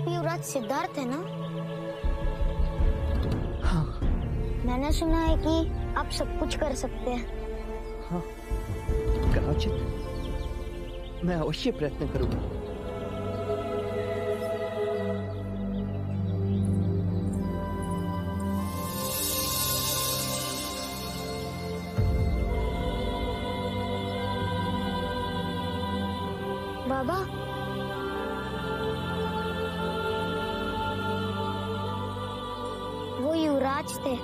युवराज सिद्धार्थ है ना? हाँ। मैंने सुना है कि आप सब कुछ कर सकते हैं। हाँ, कदाचित मैं अवश्य प्रयत्न करूंगा। बाबा, वो युवराज थे।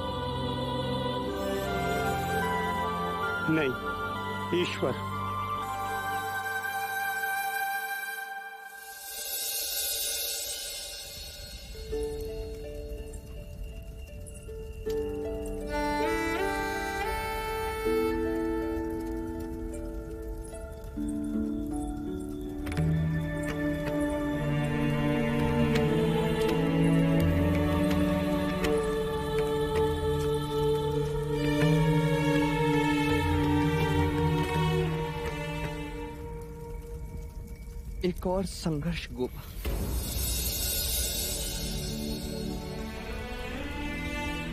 नहीं, ईश्वर। एक और संघर्ष गोपा।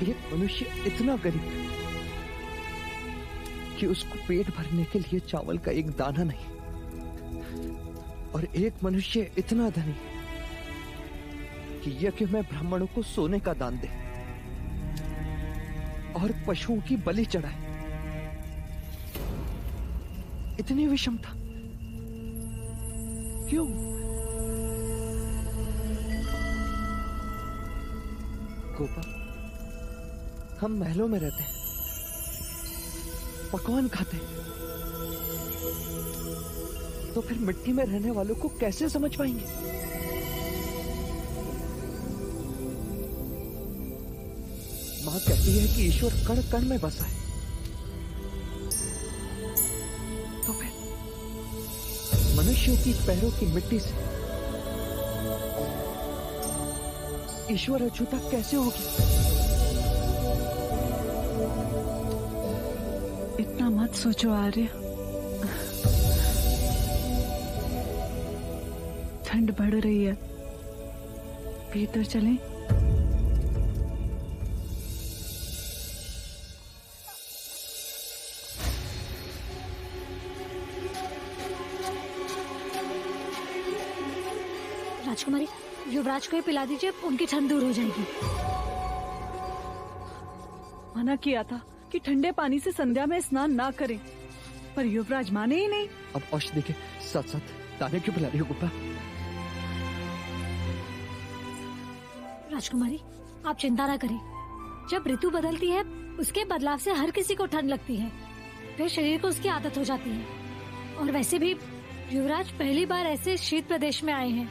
एक मनुष्य इतना गरीब कि उसको पेट भरने के लिए चावल का एक दाना नहीं, और एक मनुष्य इतना धनी कि यज्ञ में ब्राह्मणों को सोने का दान दे और पशुओं की बलि चढ़ाए। इतनी विषमता क्यों? गोपा, हम महलों में रहते हैं, पकवान खाते हैं, तो फिर मिट्टी में रहने वालों को कैसे समझ पाएंगे? मां कहती है कि ईश्वर कण कण में बसा है, तो फिर मनुष्यों की पैरों की मिट्टी से ईश्वर अछूता कैसे होगी? इतना मत सोचो आर्य, ठंड बढ़ रही है, भीतर चलें? राजकुमारी, युवराज को ही पिला दीजिए, उनकी ठंड दूर हो जाएगी। मना किया था कि ठंडे पानी से संध्या में स्नान ना करें, पर युवराज माने ही नहीं। अब औषधि के साथ साथ दाने क्यों पिला रही हो गोपा? राजकुमारी, आप चिंता ना करें। जब ऋतु बदलती है, उसके बदलाव से हर किसी को ठंड लगती है, फिर शरीर को उसकी आदत हो जाती है। और वैसे भी युवराज पहली बार ऐसे शीत प्रदेश में आए हैं।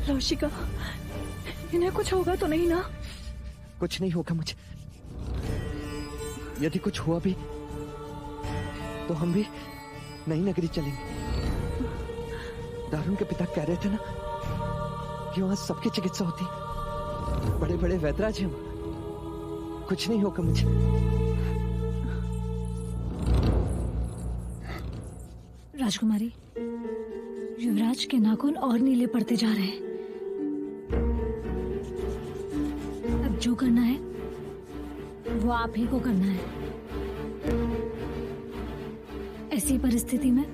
लौशिका, इन्हें कुछ होगा तो नहीं ना? कुछ नहीं होगा मुझे। यदि कुछ हुआ भी तो हम भी नई नगरी चलेंगे। दारुण के पिता कह रहे थे ना कि वहां सबकी चिकित्सा होती, बड़े बड़े वैद्यराज हैं। कुछ नहीं होगा मुझे। राजकुमारी, युवराज के नाखून और नीले पड़ते जा रहे हैं। अब जो करना है वो आप ही को करना है। ऐसी परिस्थिति में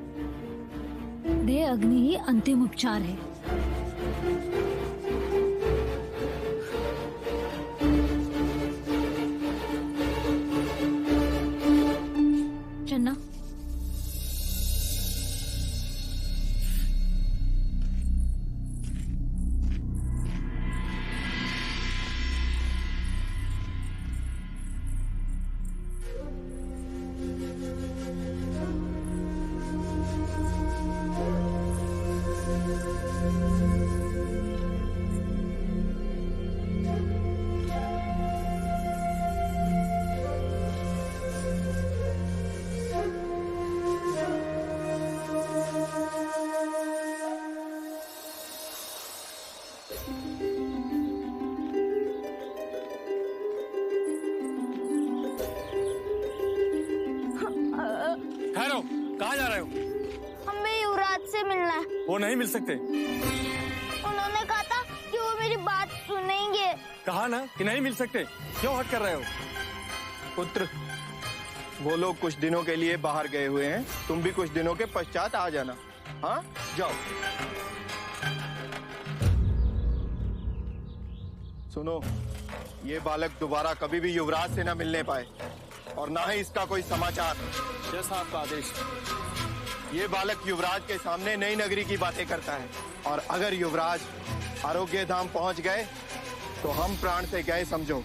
देह अग्नि ही अंतिम उपचार है। चन्ना, ठहरो, कहाँ जा रहे हो? हमें युवराज से मिलना है। वो नहीं मिल सकते। उन्होंने कहा था कि वो मेरी बात सुनेंगे। कहा ना कि नहीं मिल सकते, क्यों हट कर रहे हो? पुत्र, वो लोग कुछ दिनों के लिए बाहर गए हुए हैं, तुम भी कुछ दिनों के पश्चात आ जाना। हाँ, जाओ। सुनो, ये बालक दोबारा कभी भी युवराज से न मिलने पाए और ना ही इसका कोई समाचार। जैसा आपका आदेश। ये बालक युवराज के सामने नई नगरी की बातें करता है और अगर युवराज आरोग्य धाम पहुंच गए तो हम प्राण से गए समझो।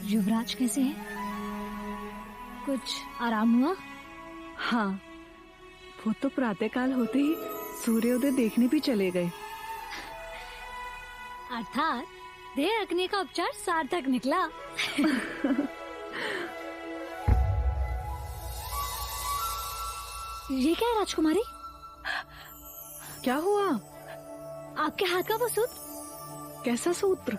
युवराज कैसे है? कुछ आराम हुआ? हाँ, वो तो प्रातःकाल होते ही सूर्योदय देखने भी चले गए। अर्थात देह रखने का उपचार सार्थक निकला। ये क्या है राजकुमारी? क्या हुआ? आपके हाथ का वो सूत्र? कैसा सूत्र?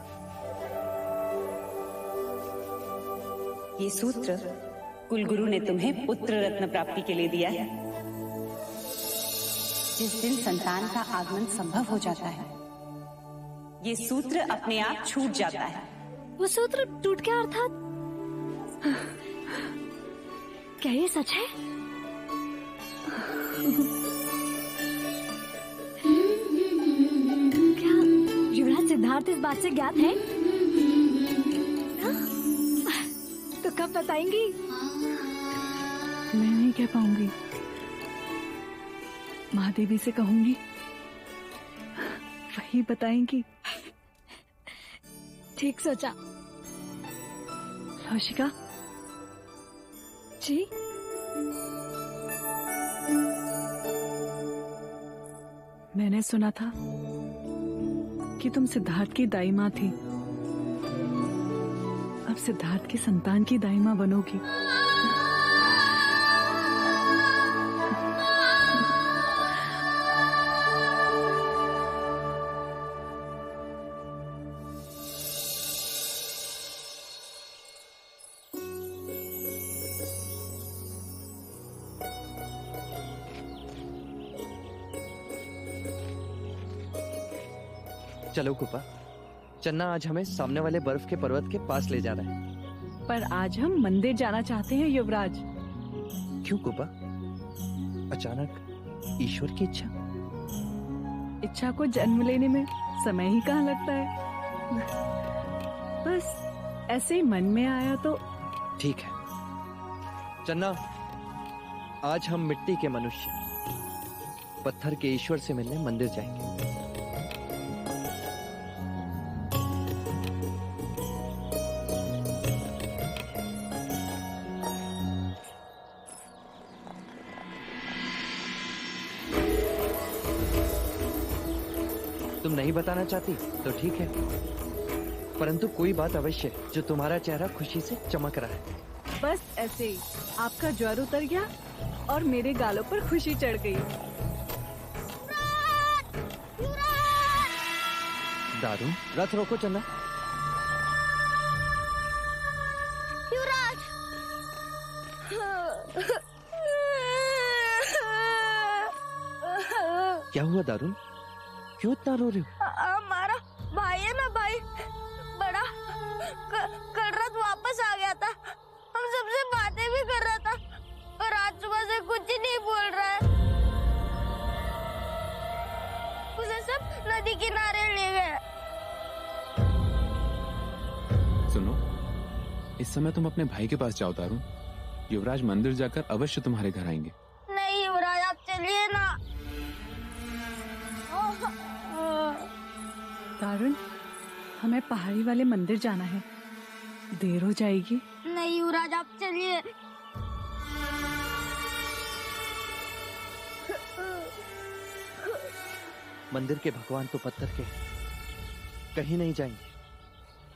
ये सूत्र कुलगुरु ने तुम्हें पुत्र रत्न प्राप्ति के लिए दिया है। जिस दिन संतान का आगमन संभव हो जाता है, ये सूत्र अपने आप छूट जाता है। वो सूत्र टूट गया अर्थात? क्या ये सच है? क्या युवराज सिद्धार्थ इस बात से ज्ञात है? तो कब बताएंगी? मैं नहीं कह पाऊंगी। महादेवी से कहूंगी, वही बताएंगी। ठीक सोचा। लौशिका जी, मैंने सुना था कि तुम सिद्धार्थ की दाई माँ थी। अब सिद्धार्थ की संतान की दाई माँ बनोगी। चलो कुपा, चन्ना आज हमें सामने वाले बर्फ के पर्वत के पास ले जा रहा है। पर आज हम मंदिर जाना चाहते हैं युवराज। क्यों कुपा? अचानक ईश्वर की इच्छा? इच्छा को जन्म लेने में समय ही कहाँ लगता है। बस ऐसे ही मन में आया तो। ठीक है चन्ना, आज हम मिट्टी के मनुष्य पत्थर के ईश्वर से मिलने मंदिर जाएंगे। तुम नहीं बताना चाहती तो ठीक है, परंतु कोई बात अवश्य जो तुम्हारा चेहरा खुशी से चमक रहा है। बस ऐसे ही आपका ज्वर उतर गया और मेरे गालों पर खुशी चढ़ गई। दारू, रथ रोको चन्ना। क्या हुआ दारुन? क्यों इतना रो रहे हो? हमारा भाई है ना, भाई बड़ा कल रात वापस आ गया था। हम सबसे बातें भी कर रहा था और आज सुबह से कुछ ही नहीं बोल रहा है। उसे सब नदी किनारे ले गए। सुनो, इस समय तुम अपने भाई के पास जाओ दारुन। युवराज मंदिर जाकर अवश्य तुम्हारे घर आएंगे। नहीं युवराज, आप चलिए ना। दारुण, हमें पहाड़ी वाले मंदिर जाना है, देर हो जाएगी। नहीं युवराज, आप चलिए। मंदिर के भगवान तो पत्थर के हैं, कहीं नहीं जाएंगे।